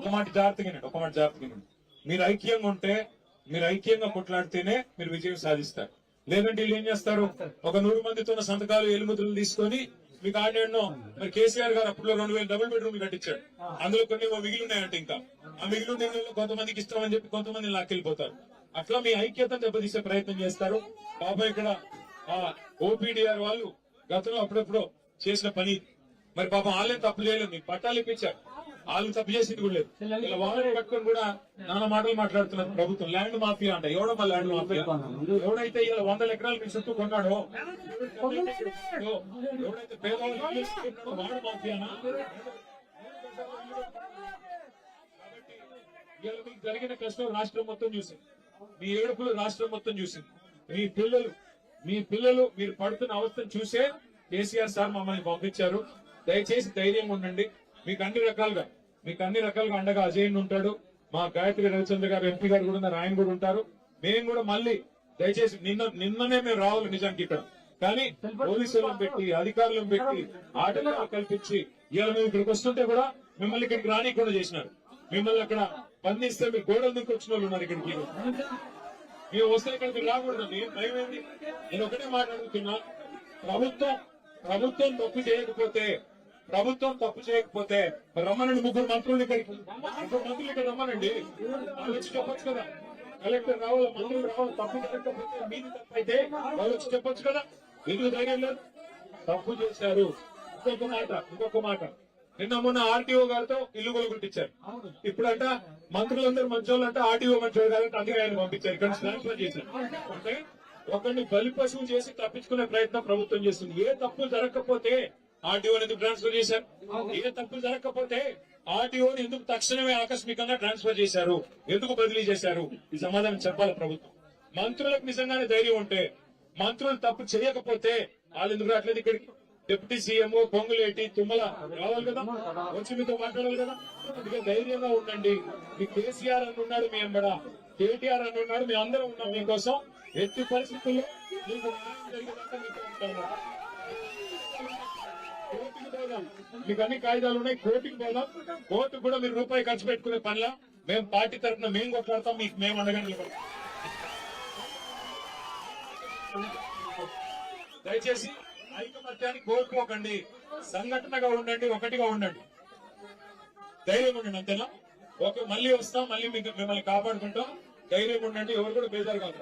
ఒక మాట జాగ్రత్తగా మీరు ఐక్యంగా ఉంటే, మీరు ఐక్యంగా కొట్లాడితేనే మీరు విజయం సాధిస్తారు. లేదంటే వీళ్ళు ఏం చేస్తారు, ఒక 100 మందితో సంతకాలు ఎలుముద్రలు తీసుకొని మీకు ఆడేనో. మరి కేసీఆర్ గారు అప్పుడు 2000 డబుల్ బెడ్రూమ్ కట్టించాడు. అందులో కొన్ని మిగిలి ఉన్నాయంటే ఇంకా ఆ మిగిలి ఉన్న కొంతమందికి ఇస్తామని చెప్పి కొంతమంది లాక్కెళ్ళిపోతారు. అట్లా మీ ఐక్యతను దెబ్బతీసే ప్రయత్నం చేస్తారు. పాపం ఇక్కడ ఓపీడీఆర్ వాళ్ళు గతంలో అప్పుడెప్పుడు చేసిన పని, మరి పాపం వాళ్ళే తప్పు చేయలేదు, మీకు పట్టాలు ఇప్పించారు, వాళ్ళు తప్పు చేసింది కూడా లేదు. ఇలా వాళ్ళని పట్టుకొని కూడా నాన్న మాటలు మాట్లాడుతున్నారు ప్రభుత్వం. ల్యాండ్ మాఫియా అంట. ఎవడమ్మా ల్యాండ్ మాఫియా? ఎవడైతే ఇలా 100 ఎకరాలు మీ చుట్టూ కొన్నాడో, ఎవడైతే పేదవాళ్ళు వాడు మాఫియానా? కాబట్టి ఇలా మీకు జరిగిన కష్టం రాష్ట్రం మొత్తం చూసింది, మీ ఏడుపులు రాష్ట్రం మొత్తం చూసింది. మీ పిల్లలు మీరు పడుతున్న అవస్థను చూసే కేసీఆర్ సార్ మమ్మల్ని పంపించారు. దయచేసి ధైర్యంగా ఉండండి. మీకు అన్ని రకాలుగా అండగా అజయ్ ఉంటాడు, మా గాయత్రి రవిచంద్ర గారు ఎంపీ గారు కూడా ఉన్నారు, ఆయన కూడా ఉంటారు. మేము కూడా మళ్ళీ దయచేసి నిన్ననే మేము రావాలి నిజానికి ఇక్కడ, కానీ పోలీసులను పెట్టి అధికారులను పెట్టి ఆటంకాలు కల్పించి ఇవాళ మేము ఇక్కడికి వస్తుంటే కూడా మిమ్మల్ని ఇక్కడికి రానికుండా చేసినారు. మిమ్మల్ని అక్కడ బంధిస్తే మీరు గోడల నుంచి వచ్చిన వాళ్ళు ఉన్నారు ఇక్కడికి. మీరు వస్తే ఇక్కడ మీరు రాకూడదండి, భయమేంది? నేను ఒకటే మాట్లాడుతున్నా, ప్రభుత్వం తప్పు చేయకపోతే రమ్మనండి, 3 మంత్రులు ఇక్కడికి, 3 మంత్రులు ఇక్కడ రమ్మనండి, వాళ్ళు వచ్చి చెప్పొచ్చు కదా. కలెక్టర్ రావాలి, మంత్రులు రావాలి. తప్పు జరగకపోతే మీది తప్పు అయితే వాళ్ళు వచ్చి చెప్పొచ్చు కదా. ఎందుకు ధైర్యం లేదు? తప్పు చేశారు. ఇంకొక మాట నిన్న మొన్న ఆర్టీఓ గారితో ఇల్లు కొలుగుట్టించారు. ఇప్పుడంట మంత్రులందరూ మంచోళ్ళంట, ఆర్టీఓ మంచోళ్ళు కాదంటే అందుకే ఆయన పంపించారు, ఇక్కడ ట్రాన్స్ఫర్ చేశారు. అంటే ఒకరిని బలి పశువు చేసి తప్పించుకునే ప్రయత్నం ప్రభుత్వం చేస్తుంది. ఏ తప్పులు జరగకపోతే ఆర్టీఓని ఎందుకు ట్రాన్స్ఫర్ చేశారు? ఏ తప్పులు జరగకపోతే ఆర్టీఓని ఎందుకు తక్షణమే ఆకస్మికంగా ట్రాన్స్ఫర్ చేశారు? ఎందుకు బదిలీ చేశారు? ఈ సమాధానం చెప్పాలి ప్రభుత్వం. మంత్రులకు నిజంగానే ధైర్యం ఉంటే, మంత్రులు తప్పు చేయకపోతే వాళ్ళు ఎందుకు రావట్లేదు ఇక్కడికి? డిప్యూటీ సీఎం పొంగులేటి తుమ్మల రావాలి కదా, వచ్చి మీతో మాట్లాడాలి కదా. అందుకే ధైర్యంగా ఉండండి. మీ కేసీఆర్ అని ఉన్నాడు మీ ఎంబడ, కేటీఆర్ అని ఉన్నాడు, మీ అందరం ఉన్నాం మీకోసం. ఎట్టి పరిస్థితుల్లో మీకు న్యాయం జరిగేదాకా మీతో ఉంటాము. కోర్టుకు పోదాం, మీకు అన్ని కాయిదాలు ఉన్నాయి, కోర్టుకు పోదాం. కోర్టు కూడా మీరు రూపాయి ఖర్చు పెట్టుకునే పనిలా మేము పార్టీ తరఫున మేము కొట్లాడతాం, మీకు మేము అండగా నిలబడతాం. దయచేసి ఐకమత్యాన్ని కోరుకోకండి, సంఘటనగా ఉండండి, ఒకటిగా ఉండండి, ధైర్యం ఉండండి. అంతేనా? ఓకే, మళ్ళీ వస్తాం, మళ్ళీ మిమ్మల్ని కాపాడుకుంటాం. ధైర్యం ఉండండి, ఎవరు కూడా బేజారు కాదు.